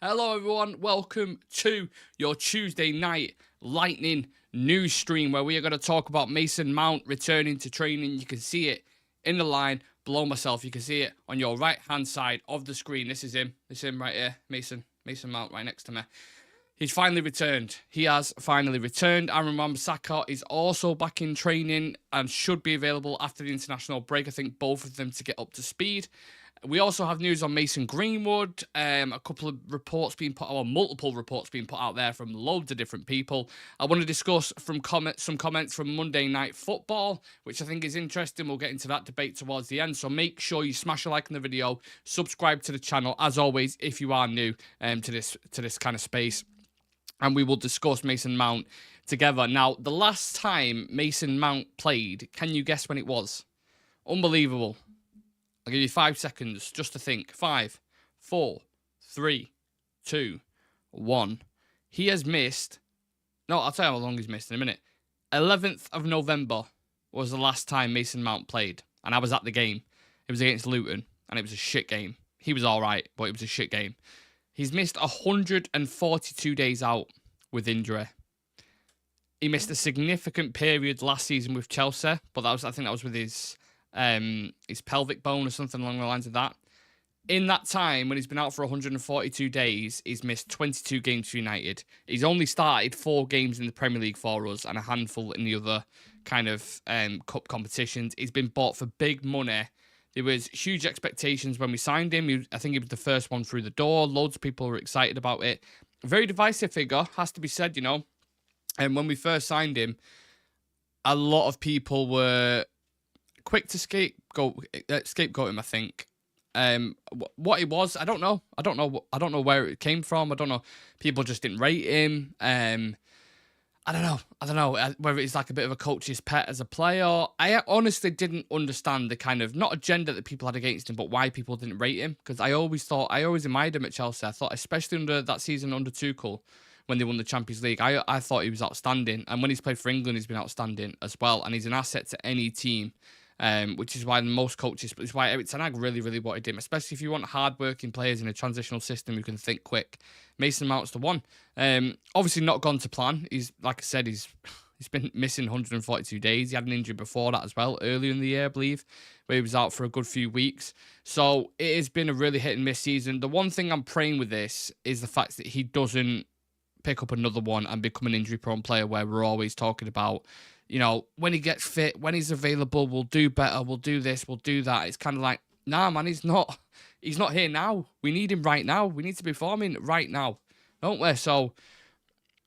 Hello everyone, welcome to your Tuesday night lightning news stream where we are going to talk about Mason Mount returning to training. You can see it in the line below myself. You can see it on your right hand side of the screen. This is him. This is him right here. Mason Mount right next to me. He's finally returned. He has finally returned. Wan-bissaka is also back in training and should be available after the international break. I think both of them to get up to speed. We also have news on Mason Greenwood, a couple of reports being put out, or multiple reports being put out there from loads of different people. I want to discuss some comments from Monday Night Football, which I think is interesting. We'll get into that debate towards the end. So make sure you smash a like on the video, subscribe to the channel, as always, if you are new to this kind of space. And we will discuss Mason Mount together. Now, the last time Mason Mount played, can you guess when it was? Unbelievable. I'll give you 5 seconds just to think. 5, 4, 3, 2, 1. He has missed... No, I'll tell you how long he's missed in a minute. 11th of November was the last time Mason Mount played. And I was at the game. It was against Luton. And it was a shit game. He was alright, but it was a shit game. He's missed 142 days out with injury. He missed a significant period last season with Chelsea. But I think that was with his pelvic bone or something along the lines of that. In that time, when he's been out for 142 days, he's missed 22 games for United. He's only started 4 games in the Premier League for us and a handful in the other kind of cup competitions. He's been bought for big money. There was huge expectations when we signed him. I think he was the first one through the door. Loads of people were excited about it. A very divisive figure, has to be said, you know. And when we first signed him, a lot of people were quick to scapegoat him, I think. What he was, I don't know. I don't know where it came from. I don't know. People just didn't rate him. I don't know whether it's like a bit of a coach's pet as a player. I honestly didn't understand the kind of, not agenda that people had against him, but why people didn't rate him. Because I always admired him at Chelsea. I thought, especially under that season under Tuchel, when they won the Champions League, I thought he was outstanding. And when he's played for England, he's been outstanding as well. And he's an asset to any team. Which is why most coaches, it's why Eric Ten Hag really wanted him, especially if you want hard-working players in a transitional system who can think quick. Mason Mount's the one. Obviously not gone to plan. He's, like I said, he's been missing 142 days. He had an injury before that as well, earlier in the year, I believe, where he was out for a good few weeks. So it has been a really hit-and-miss season. The one thing I'm praying with this is the fact that he doesn't pick up another one and become an injury-prone player where we're always talking about, you know, when he gets fit, when he's available, we'll do better, we'll do this, we'll do that. It's kind of like, nah, man, he's not here now. We need him right now. We need to be performing right now, don't we? So,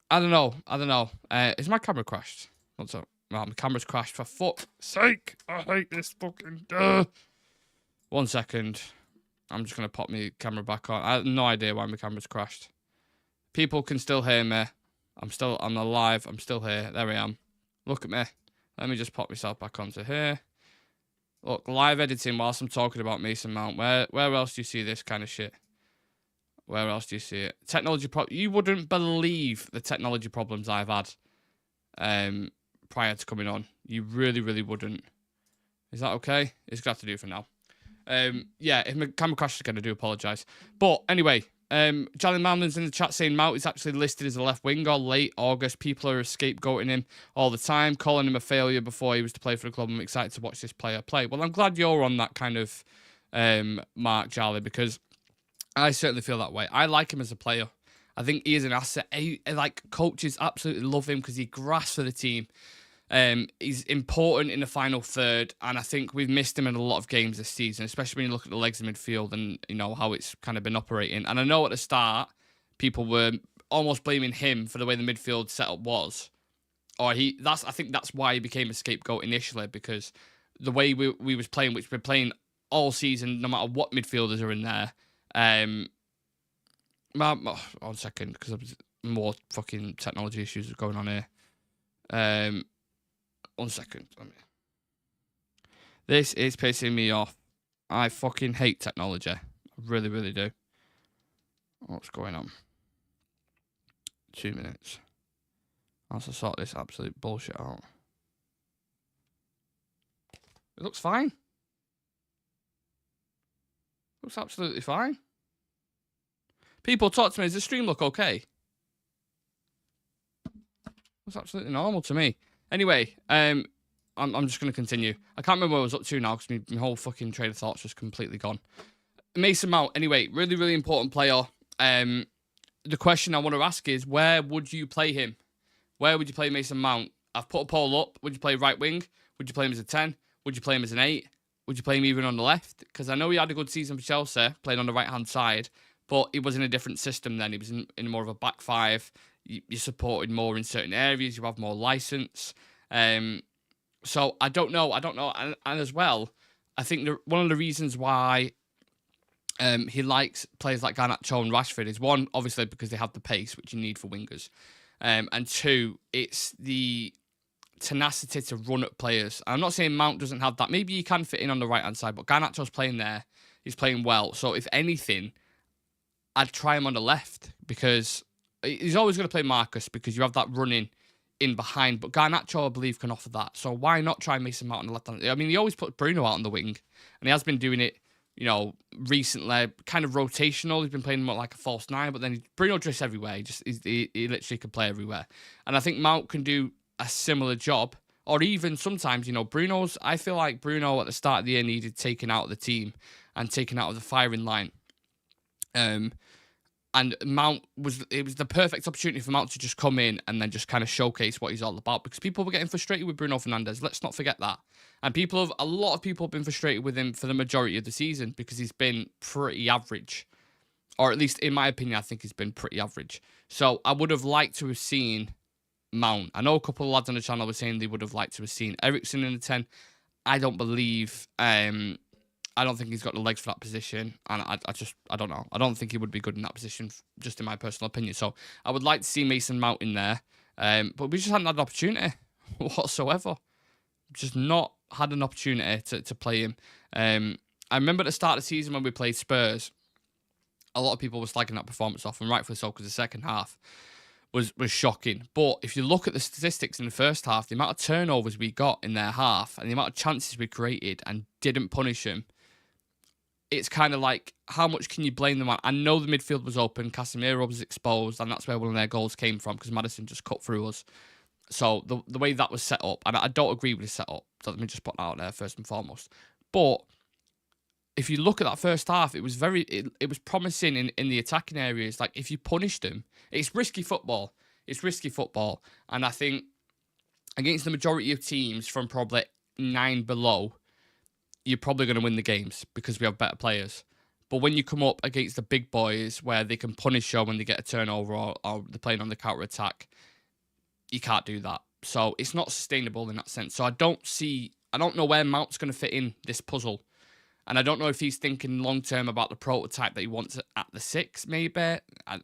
I don't know. Is my camera crashed? What's up? Well, my camera's crashed, for fuck's sake. I hate this fucking... 1 second. I'm just going to pop my camera back on. I have no idea why my camera's crashed. People can still hear me. I'm alive. I'm still here. There I am. Look at me. Let me just pop myself back onto here. Look, live editing whilst I'm talking about Mason Mount. Where else do you see this kind of shit? Where else do you see it? Technology you wouldn't believe the technology problems I've had prior to coming on. You really wouldn't. Is that okay? It's going to have to do for now. Yeah, if my camera crashes again, I do apologise. But anyway... Charlie Manlon's in the chat saying Mount is actually listed as a left winger late August. People are scapegoating him all the time, calling him a failure before he was to play for the club. I'm excited to watch this player play. Well, I'm glad you're on that kind of mark, Charlie, because I certainly feel that way. I like him as a player. I think he is an asset. Like, coaches absolutely love him because he grasps for the team. He's important in the final third, and I think we've missed him in a lot of games this season, especially when you look at the legs of midfield and, you know, how it's kind of been operating. And I know at the start, people were almost blaming him for the way the midfield setup was. Or I think that's why he became a scapegoat initially, because the way we was playing, which we're playing all season, no matter what midfielders are in there. 1 second, because more fucking technology issues are going on here. 1 second. This is pissing me off. I fucking hate technology. I really do. What's going on? 2 minutes. I'll have to sort this absolute bullshit out. It looks fine. Looks absolutely fine. People talk to me, does the stream look okay? Looks absolutely normal to me. Anyway, I'm just going to continue. I can't remember what I was up to now because my whole fucking train of thoughts just completely gone. Mason Mount, anyway, really, really important player. The question I want to ask is, where would you play him? Where would you play Mason Mount? I've put a poll up. Would you play right wing? Would you play him as a 10? Would you play him as an 8? Would you play him even on the left? Because I know he had a good season for Chelsea, playing on the right-hand side, but he was in a different system then. He was in more of a back five. You supported more in certain areas. You have more license. So I don't know. And as well, I think one of the reasons why he likes players like Garnacho and Rashford is, one, obviously because they have the pace, which you need for wingers. And two, it's the tenacity to run at players. I'm not saying Mount doesn't have that. Maybe he can fit in on the right-hand side, but Garnacho's playing there. He's playing well. So if anything, I'd try him on the left because he's always going to play Marcus because you have that running in behind. But Garnacho, I believe, can offer that. So why not try Mason Mount on the left-hand? I mean, he always put Bruno out on the wing, and he has been doing it, recently, kind of rotational. He's been playing more like a false 9, but then Bruno drifts everywhere. He literally can play everywhere. And I think Mount can do a similar job, or even sometimes, I feel like Bruno at the start of the year needed taken out of the team and taken out of the firing line. And Mount was the perfect opportunity for Mount to just come in and then just kind of showcase what he's all about, because people were getting frustrated with Bruno Fernandes. Let's not forget that. And a lot of people have been frustrated with him for the majority of the season because he's been pretty average. Or at least in my opinion, I think he's been pretty average. So I would have liked to have seen Mount. I know a couple of lads on the channel were saying they would have liked to have seen Eriksen in the 10. I don't believe, I don't think he's got the legs for that position. And I don't know. I don't think he would be good in that position, just in my personal opinion. So I would like to see Mason Mount in there. But we just hadn't had an opportunity whatsoever. Just not had an opportunity to play him. I remember at the start of the season when we played Spurs, a lot of people were slagging that performance off, and rightfully so, because the second half was shocking. But if you look at the statistics in the first half, the amount of turnovers we got in their half and the amount of chances we created and didn't punish them, it's kind of like, how much can you blame them on? I know the midfield was open, Casemiro was exposed, and that's where one of their goals came from, because Maddison just cut through us. So the way that was set up, and I don't agree with the setup, so let me just put that out there first and foremost. But if you look at that first half, it was it was promising in the attacking areas. Like, if you punish them, it's risky football. It's risky football. And I think against the majority of teams from probably 9 below, you're probably going to win the games because we have better players. But when you come up against the big boys where they can punish you when they get a turnover or they're playing on the counter-attack, you can't do that. So it's not sustainable in that sense. So I don't know where Mount's going to fit in this puzzle. And I don't know if he's thinking long-term about the prototype that he wants at the 6, maybe.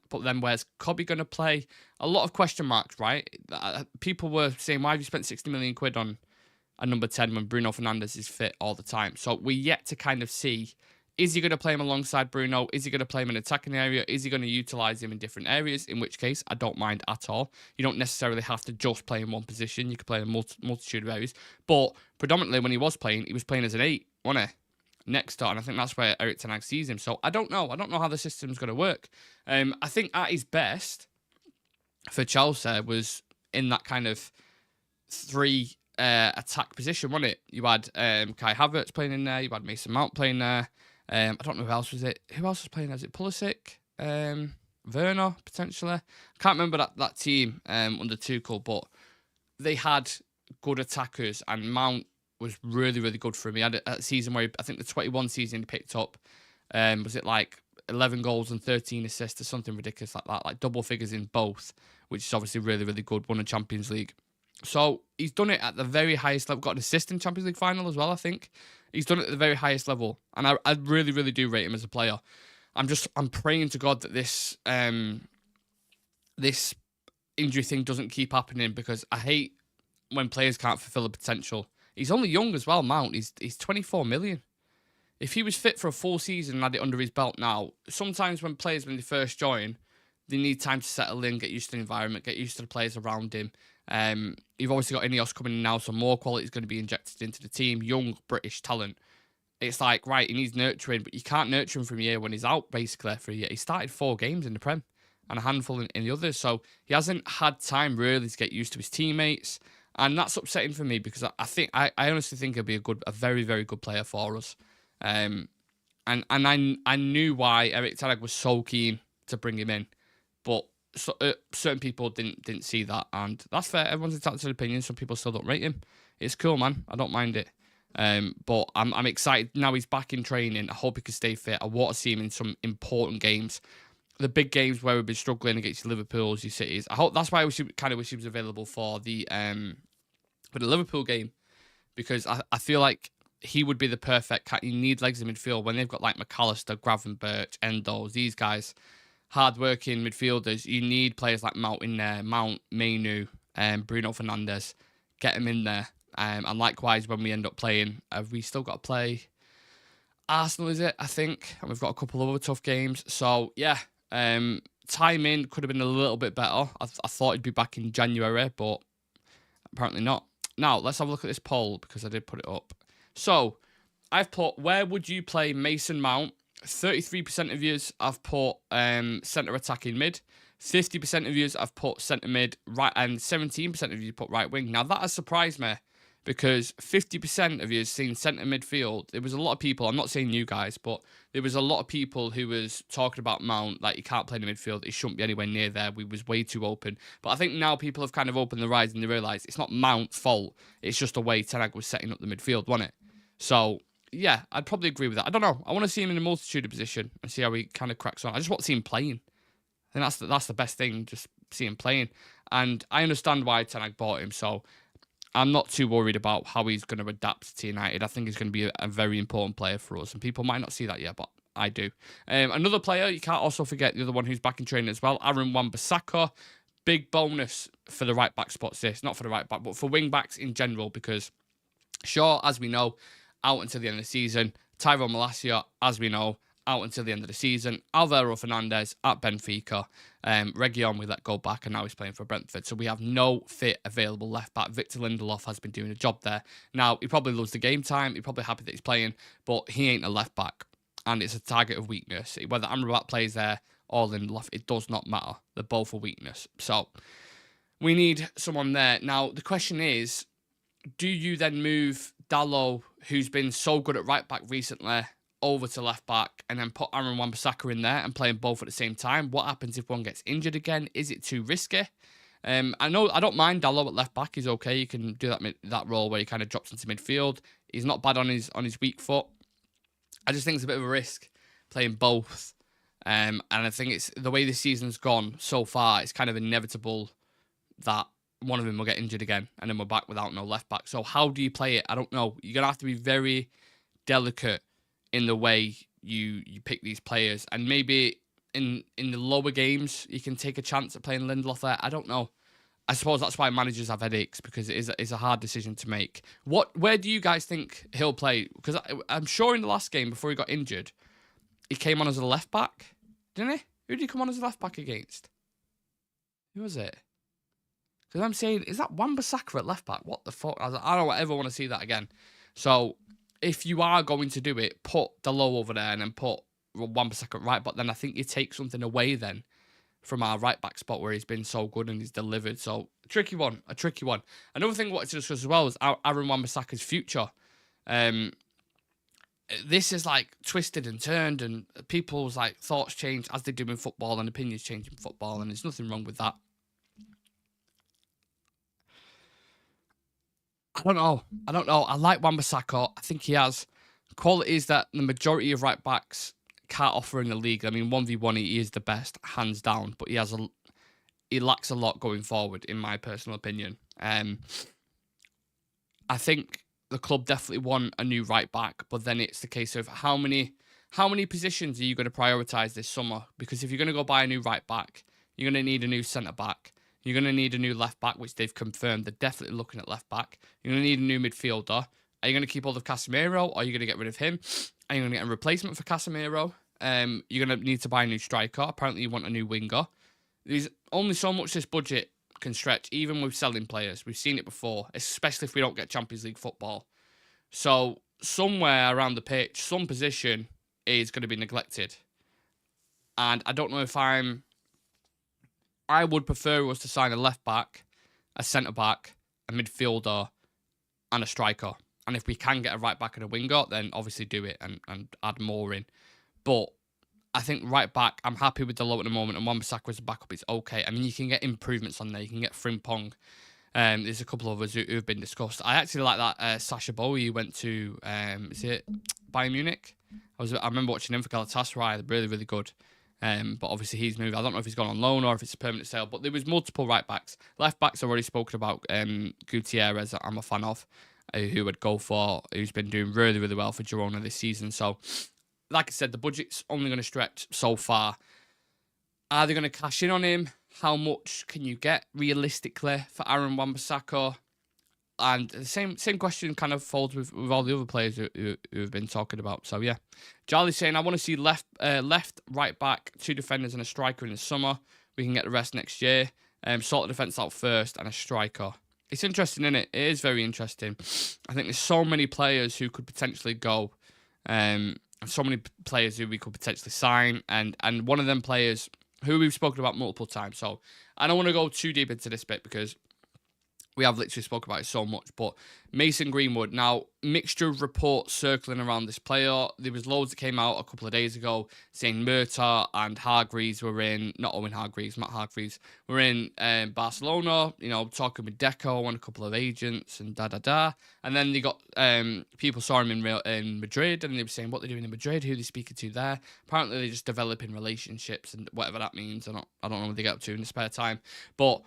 But then where's Kobe going to play? A lot of question marks, right? People were saying, why have you spent 60 million quid on a number 10 when Bruno Fernandes is fit all the time? So we're yet to kind of see, is he going to play him alongside Bruno? Is he going to play him in an attacking area? Is he going to utilise him in different areas? In which case, I don't mind at all. You don't necessarily have to just play in one position. You could play in a multitude of areas. But predominantly when he was playing as an 8, wasn't he? Next to, and I think that's where Erik ten Hag sees him. So I don't know how the system's going to work. I think at his best for Chelsea was in that kind of 3 attack position, wasn't it? You had Kai Havertz playing in there. You had Mason Mount playing there. I don't know who else was it. Who else was playing there? Was it Pulisic? Werner, potentially? I can't remember that team under Tuchel, but they had good attackers, and Mount was really, really good for him. He had a season where I think the 21 season he picked up, was it like 11 goals and 13 assists or something ridiculous like that, like double figures in both, which is obviously really, really good. Won a Champions League. So he's done it at the very highest level. Got an assist in Champions League final as well, I think. He's done it at the very highest level. And I really, really do rate him as a player. I'm praying to God that this this injury thing doesn't keep happening, because I hate when players can't fulfill the potential. He's only young as well, Mount. He's 24 million. If he was fit for a full season and had it under his belt now, sometimes when they first join, they need time to settle in, get used to the environment, get used to the players around him. You've obviously got Ineos coming in now, so more quality is going to be injected into the team. Young British talent. it's like, right, he needs nurturing, but you can't nurture him from a year when he's out, basically, for a year. He started 4 games in the Prem and a handful in the others, so he hasn't had time really to get used to his teammates, and that's upsetting for me because I honestly think he'll be a very, very good player for us. And I knew why Erik ten Hag was so keen to bring him in, but certain people didn't see that, and that's fair. Everyone's entitled to their opinion. Some people still don't rate him. It's cool, man. I don't mind it. But I'm excited now he's back in training. I hope he can stay fit. I want to see him in some important games, the big games where we've been struggling against Liverpool's, your Cities. I hope that's why I kind of wish he was available for the Liverpool game, because I feel like he would be the perfect cat. You need legs in midfield when they've got like McAllister, Gravenberch, Endo, these guys, hard-working midfielders. You need players like Mount in there, Mount, Mainu, Bruno Fernandes. Get him in there. And likewise, when we end up playing, have we still got to play Arsenal, is it? I think. And we've got a couple of other tough games. So, yeah, timing could have been a little bit better. I thought he'd be back in January, but apparently not. Now, let's have a look at this poll, because I did put it up. So, I've put, where would you play Mason Mount? 33% of yous I've put centre attacking mid. 50% of yous I've put centre mid, right, and 17% of you put right wing. Now, that has surprised me, because 50% of you seen centre midfield. There was a lot of people, I'm not saying you guys, but there was a lot of people who was talking about Mount, like, he can't play in the midfield, he shouldn't be anywhere near there, we was way too open. But I think now people have kind of opened their eyes and they realise it's not Mount's fault, it's just the way Ten Hag was setting up the midfield, wasn't it? So, yeah, I'd probably agree with that. I don't know, I want to see him in a multitude of position and see how he kind of cracks on. I just want to see him playing. I think that's the best thing, just see him playing. And I understand why Ten Hag bought him, so I'm not too worried about how he's going to adapt to United. I think he's going to be a very important player for us, and people might not see that yet, but I do. Another player, you can't also forget the other one who's back in training as well, Wan-bissaka. Big bonus for the right-back spots this. Not for the right-back, but for wing-backs in general, because Shaw, as we know, out until the end of the season. Tyrone Malacia, as we know, out until the end of the season. Alvaro Fernandez at Benfica. Reguilon we let go back, and now he's playing for Brentford. So we have no fit available left back. Victor Lindelof has been doing a job there. Now, he probably loves the game time. He's probably happy that he's playing, but he ain't a left back, and it's a target of weakness. Whether Amrabat plays there or Lindelof, it does not matter. They're both a weakness. So we need someone there. Now, the question is, do you then move Dalot, who's been so good at right back recently, over to left back, and then put Aaron Wan-bissaka in there and play them both at the same time? What happens if one gets injured again? Is it too risky? I know I don't mind Dalot at left back. He's okay. You can do that role where he kind of drops into midfield. He's not bad on his weak foot. I just think it's a bit of a risk playing both. And I think it's the way this season's gone so far, it's kind of inevitable that one of them will get injured again, and then we're back without no left back. So how do you play it? I don't know. You're going to have to be very delicate in the way you pick these players. And maybe in the lower games, you can take a chance at playing Lindelof there. I don't know. I suppose that's why managers have headaches, because it's a hard decision to make. Where do you guys think he'll play? Because I'm sure in the last game, before he got injured, he came on as a left back, didn't he? Who did he come on as a left back against? Who was it? Because I'm saying, is that Wan-bissaka at left back? What the fuck? I don't ever want to see that again. So if you are going to do it, put Dalot over there and then put Wan-bissaka at right back. Then I think you take something away then from our right back spot where he's been so good and he's delivered. So a tricky one. Another thing I wanted to discuss as well is Aaron Wan-bissaka's future. This is like twisted and turned, and people's like thoughts change as they do in football, and opinions change in football, and there's nothing wrong with that. I don't know. I like Wan-bissaka. I think he has qualities that the majority of right backs can't offer in the league. I mean, 1v1, he is the best, hands down, but he lacks a lot going forward, in my personal opinion. I think the club definitely want a new right back, but then it's the case of how many positions are you going to prioritise this summer? Because if you're going to go buy a new right back, you're going to need a new centre back. You're going to need a new left back, which they've confirmed. They're definitely looking at left back. You're going to need a new midfielder. Are you going to keep hold of Casemiro, or are you going to get rid of him? Are you going to get a replacement for Casemiro? You're going to need to buy a new striker. Apparently, you want a new winger. There's only so much this budget can stretch, even with selling players. We've seen it before, especially if we don't get Champions League football. So somewhere around the pitch, some position is going to be neglected. And I don't know if I would prefer us to sign a left back, a centre back, a midfielder, and a striker. And if we can get a right back and a winger, then obviously do it and add more in. But I think right back, I'm happy with the low at the moment, and Wan-bissaka as a backup is okay. I mean, you can get improvements on there. You can get Frimpong. There's a couple of others who've been discussed. I actually like that Sasha Bowie who went to, is it Bayern Munich? I remember watching him for Galatasaray. They're really, really good. But obviously he's moved. I don't know if he's gone on loan or if it's a permanent sale. But there was multiple right backs. Left backs I've already spoken about. Gutierrez, I'm a fan of, who would go for, who's been doing really, really well for Girona this season. So, like I said, the budget's only going to stretch so far. Are they going to cash in on him? How much can you get realistically for Aaron Wan-bissaka? And the same question kind of folds with all the other players who have been talking about. So, yeah. Charlie's saying, I want to see left, right back, 2 defenders and a striker in the summer. We can get the rest next year. Sort the defence out first and a striker. It's interesting, isn't it? It is very interesting. I think there's so many players who could potentially go. So many players who we could potentially sign. And one of them players who we've spoken about multiple times. So, I don't want to go too deep into this bit because we have literally spoken about it so much. But Mason Greenwood, now, mixture of reports circling around this player. There was loads that came out a couple of days ago saying Murta and Hargreaves were in, not Owen Hargreaves, Matt Hargreaves, were in Barcelona, you know, talking with Deco and a couple of agents and da-da-da. And then they got, people saw him in Madrid and they were saying what they're doing in Madrid, who they're speaking to there. Apparently they're just developing relationships and whatever that means. I don't know what they get up to in the spare time. But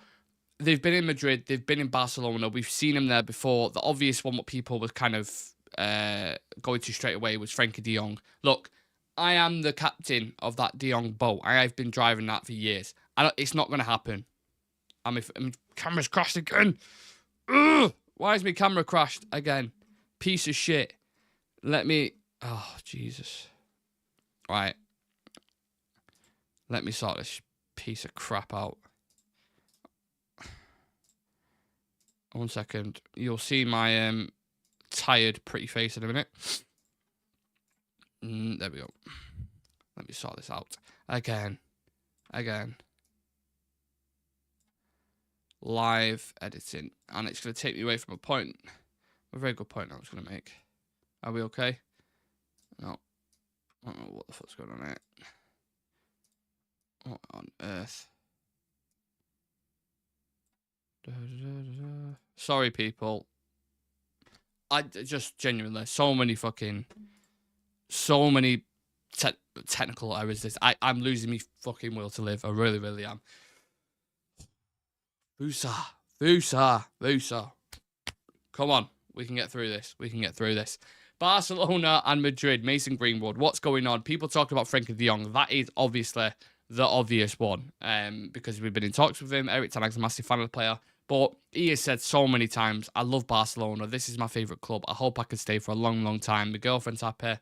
they've been in Madrid, they've been in Barcelona, we've seen them there before. The obvious one, what people were kind of going to straight away was Frenkie de Jong. Look, I am the captain of that de Jong boat. I've been driving that for years. It's not going to happen. Camera's crashed again. Ugh! Why is my camera crashed again? Piece of shit. Oh, Jesus. Right. Let me sort this piece of crap out. 1 second. You'll see my tired, pretty face in a minute. There we go. Let me sort this out. Again. Live editing. And it's going to take me away from a very good point I was going to make. Are we okay? No. I don't know what the fuck's going on here. What on earth? Sorry, people. I just genuinely so many technical errors. I'm losing me fucking will to live. I really, really am. Vusa. Come on, we can get through this. Barcelona and Madrid. Mason Greenwood. What's going on? People talk about Frenkie de Jong. That is obviously the obvious one, because we've been in talks with him. Eric Ten Hag's a massive fan of the player. But he has said so many times, I love Barcelona. This is my favourite club. I hope I can stay for a long, long time. My girlfriend's happy.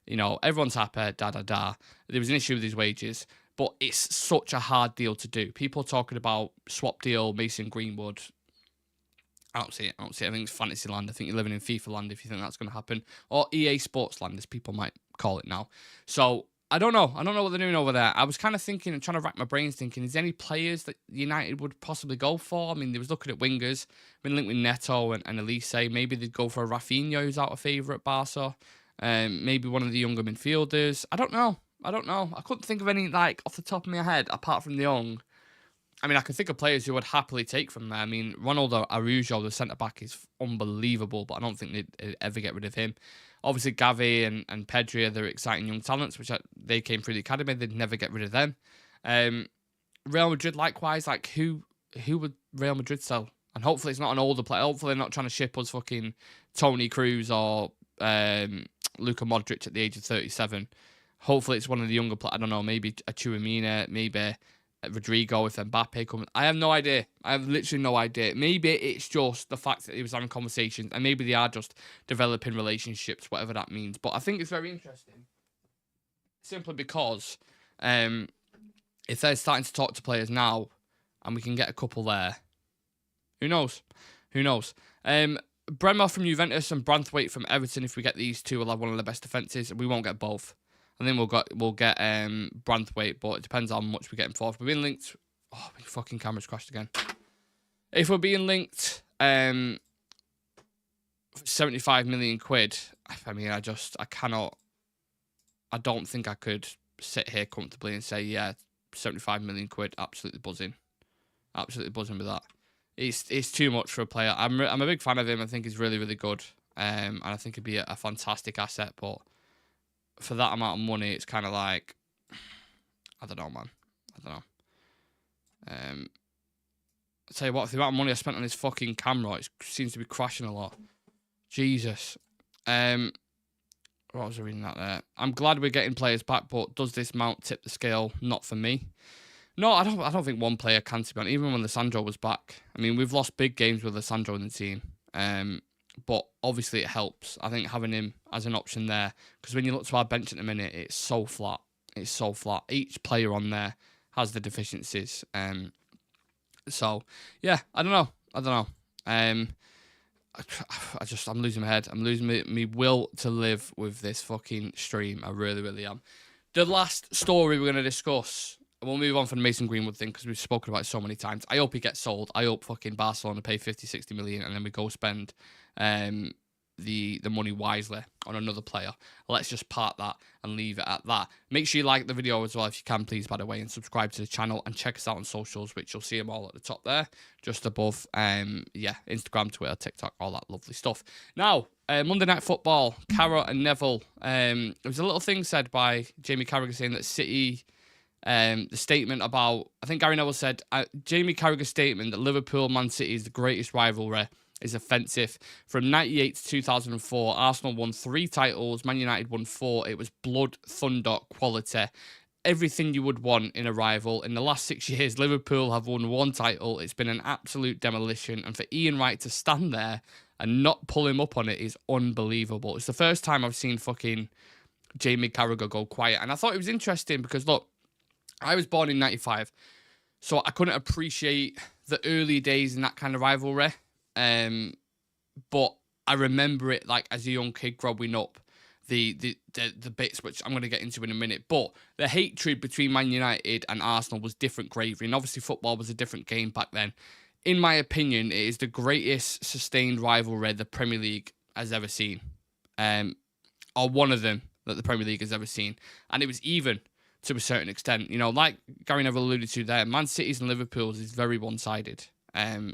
You know, everyone's happy. Da-da-da. There was an issue with his wages. But it's such a hard deal to do. People talking about swap deal, Mason Greenwood. I don't see it. I think it's fantasy land. I think you're living in FIFA land if you think that's going to happen. Or EA Sports land, as people might call it now. So, I don't know. I don't know what they're doing over there. I was kind of thinking and trying to rack my brains thinking, is there any players that United would possibly go for? I mean, they was looking at wingers. Been linked with Neto and Elise. Maybe they'd go for a Rafinha who's out of favour at Barca. Maybe one of the younger midfielders. I don't know. I couldn't think of any, like, off the top of my head, apart from the Young. I mean, I can think of players who would happily take from there. I mean, Ronaldo Araujo, the centre-back, is unbelievable, but I don't think they'd ever get rid of him. Obviously, Gavi and Pedri are their exciting young talents, which they came through the academy. They'd never get rid of them. Real Madrid, likewise, like, who would Real Madrid sell? And hopefully it's not an older player. Hopefully they're not trying to ship us fucking Toni Kroos or Luka Modric at the age of 37. Hopefully it's one of the younger players. I don't know, maybe a Tchouaméni, maybe Rodrigo if Mbappe comes. I have no idea. I have literally no idea. Maybe it's just the fact that he was having conversations, and maybe they are just developing relationships, whatever that means. But I think it's very interesting, simply because if they're starting to talk to players now, and we can get a couple there, who knows? Bremer from Juventus and Branthwaite from Everton. If we get these two, we'll have one of the best defences. We won't get both. I think we'll get Branthwaite, but it depends how much we get him for. If we're being linked, oh, my fucking camera's crashed again. If we're being linked, 75 million quid. I mean, I don't think I could sit here comfortably and say, yeah, 75 million quid, absolutely buzzing with that. It's too much for a player. I'm a big fan of him. I think he's really, really good. And I think he'd be a fantastic asset. But for that amount of money, it's kind of like, I don't know, man. I don't know. I'll tell you what, for the amount of money I spent on his fucking camera, it seems to be crashing a lot. Jesus. What was I reading that there? I'm glad we're getting players back, but does this mount tip the scale? Not for me. No, I don't think one player can, to be honest, even when Lissandro was back. I mean, we've lost big games with Lissandro in the team. But obviously it helps. I think having him as an option there, because when you look to our bench at the minute, it's so flat. It's so flat. Each player on there has the deficiencies. So, yeah, I don't know. I'm losing my head. I'm losing me will to live with this fucking stream. I really, really am. The last story we're going to discuss, we'll move on from the Mason Greenwood thing because we've spoken about it so many times. I hope he gets sold. I hope fucking Barcelona pay 50, 60 million and then we go spend the money wisely on another player. Let's just part that and leave it at that. Make sure you like the video as well if you can, please, by the way, and subscribe to the channel and check us out on socials, which you'll see them all at the top there, just above. Yeah, Instagram, Twitter, TikTok, all that lovely stuff. Now, Monday Night Football, Carragher and Neville. There was a little thing said by Jamie Carragher saying that City, the statement about, I think Gary Neville said, Jamie Carragher's statement that Liverpool Man City is the greatest rivalry is offensive. From 98 to 2004, Arsenal won 3 titles, Man United won 4. It was blood, thunder, quality. Everything you would want in a rival. In the last 6 years, Liverpool have won 1 title. It's been an absolute demolition. And for Ian Wright to stand there and not pull him up on it is unbelievable. It's the first time I've seen fucking Jamie Carragher go quiet. And I thought it was interesting because, look, I was born in 95, so I couldn't appreciate the early days in that kind of rivalry. But I remember it like as a young kid growing up, the bits which I'm going to get into in a minute. But the hatred between Man United and Arsenal was different gravy, and obviously football was a different game back then. In my opinion, it is the greatest sustained rivalry the Premier League has ever seen, or one of them that the Premier League has ever seen, and it was even to a certain extent. You know, like Gary Neville alluded to there, Man City's and Liverpool's is very one-sided.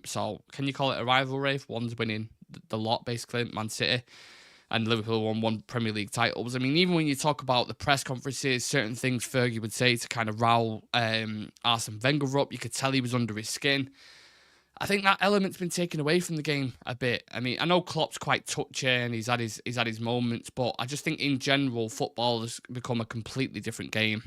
So can you call it a rivalry if one's winning the lot, basically, Man City, and Liverpool won 1 Premier League titles? I mean, even when you talk about the press conferences, certain things Fergie would say to kind of rile Arsene Wenger up, you could tell he was under his skin. I think that element's been taken away from the game a bit. I mean, I know Klopp's quite touchy and he's had his moments, but I just think in general football has become a completely different game.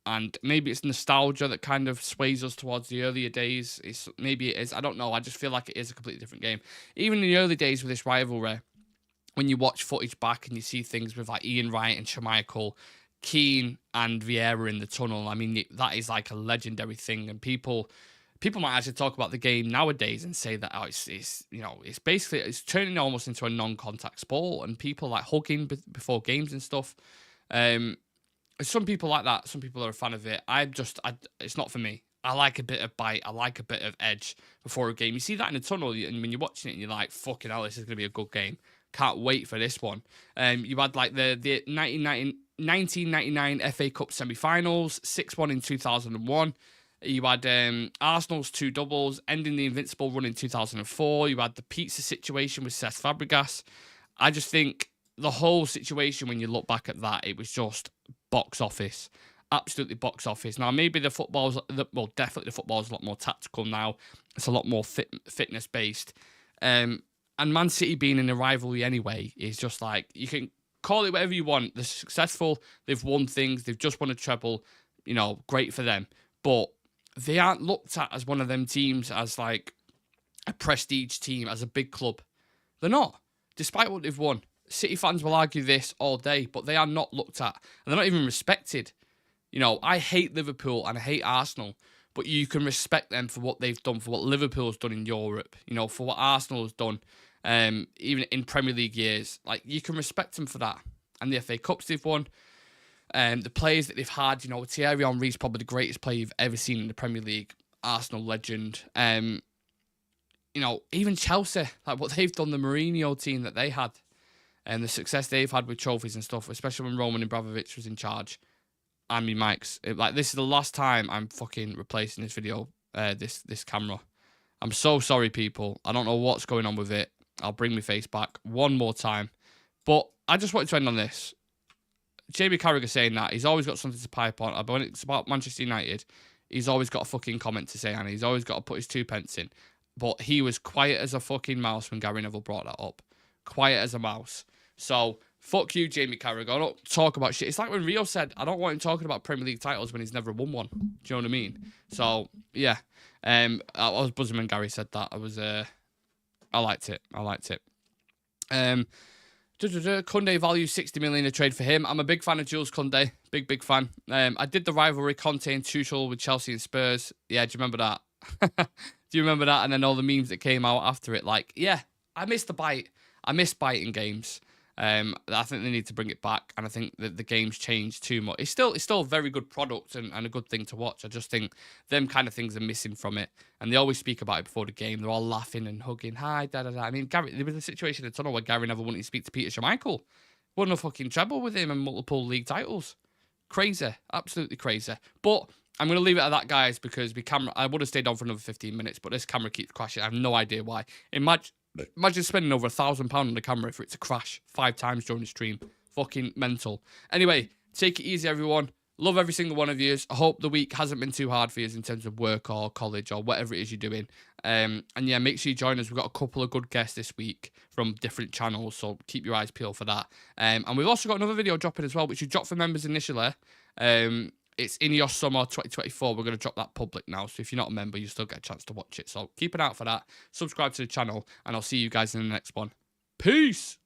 And maybe it's nostalgia that kind of sways us towards the earlier days. Maybe it is. I don't know. I just feel like it is a completely different game. Even in the early days with this rivalry, when you watch footage back and you see things with like Ian Wright and Schmeichel, Keane and Vieira in the tunnel, I mean, that is like a legendary thing. And people might actually talk about the game nowadays and say that it's basically, it's turning almost into a non-contact sport, and people like hugging before games and stuff. Some people like that. Some people are a fan of it. It's not for me. I like a bit of bite. I like a bit of edge before a game. You see that in the tunnel, and when you're watching it, and you're like, fucking hell, this is going to be a good game. Can't wait for this one. You had like the 1999 FA Cup semi-finals, 6-1 in 2001. You had Arsenal's 2 doubles, ending the invincible run in 2004. You had the pizza situation with Cesc Fabregas. I just think the whole situation, when you look back at that, it was just box office. Absolutely box office. Now, maybe definitely the football's a lot more tactical now. It's a lot more fitness-based. And Man City being in a rivalry anyway is just like, you can call it whatever you want. They're successful. They've won things. They've just won a treble. You know, great for them. But they aren't looked at as one of them teams, as like a prestige team, as a big club. They're not, despite what they've won. City fans will argue this all day, but they are not looked at, and they're not even respected. You know, I hate Liverpool and I hate Arsenal, but you can respect them for what they've done, for what Liverpool's done in Europe, you know, for what Arsenal has done. even in Premier League years. Like, you can respect them for that. And the FA Cups they've won, the players that they've had, you know, Thierry Henry's probably the greatest player you've ever seen in the Premier League, Arsenal legend. You know, even Chelsea, like what they've done, the Mourinho team that they had, and the success they've had with trophies and stuff, especially when Roman Abramovich was in charge. I mean, Mike's like, this is the last time I'm fucking replacing this video, this camera. I'm so sorry, people. I don't know what's going on with it. I'll bring my face back one more time. But I just wanted to end on this. Jamie Carragher saying that he's always got something to pipe on. But when it's about Manchester United, he's always got a fucking comment to say, and he's always got to put his 2 pence in. But he was quiet as a fucking mouse when Gary Neville brought that up. Quiet as a mouse. So, fuck you, Jamie Carragher. I don't talk about shit. It's like when Rio said, I don't want him talking about Premier League titles when he's never won one. Do you know what I mean? So, yeah. I was buzzing when Gary said that. I liked it. Koundé value 60 million a trade for him. I'm a big fan of Jules Koundé. Big fan. I did the rivalry Conte and Tuchel with Chelsea and Spurs. Yeah, do you remember that? Do you remember that? And then all the memes that came out after it. Like, yeah, I missed the bite. I miss biting games. I think they need to bring it back, and I think that the game's changed too much. It's still a very good product and a good thing to watch. I just think them kind of things are missing from it, and they always speak about it before the game. They're all laughing and hugging. Hi, da da da. I mean, there was a situation in the tunnel where Gary never wanted to speak to Peter Schmeichel. Won a fucking treble with him and multiple league titles. Crazy, absolutely crazy. But I'm going to leave it at that, guys, because I would have stayed on for another 15 minutes, but this camera keeps crashing. I have no idea why. Imagine spending over £1,000 on the camera for it to crash 5 times during the stream. Fucking mental. Anyway, take it easy, everyone. Love every single one of you. I hope the week hasn't been too hard for you in terms of work or college or whatever it is you're doing. And yeah, make sure you join us. We've got a couple of good guests this week from different channels, so keep your eyes peeled for that. And we've also got another video dropping as well, which we dropped for members initially. It's in your summer 2024. We're going to drop that public now. So if you're not a member, you still get a chance to watch it. So keep an eye out for that. Subscribe to the channel, and I'll see you guys in the next one. Peace.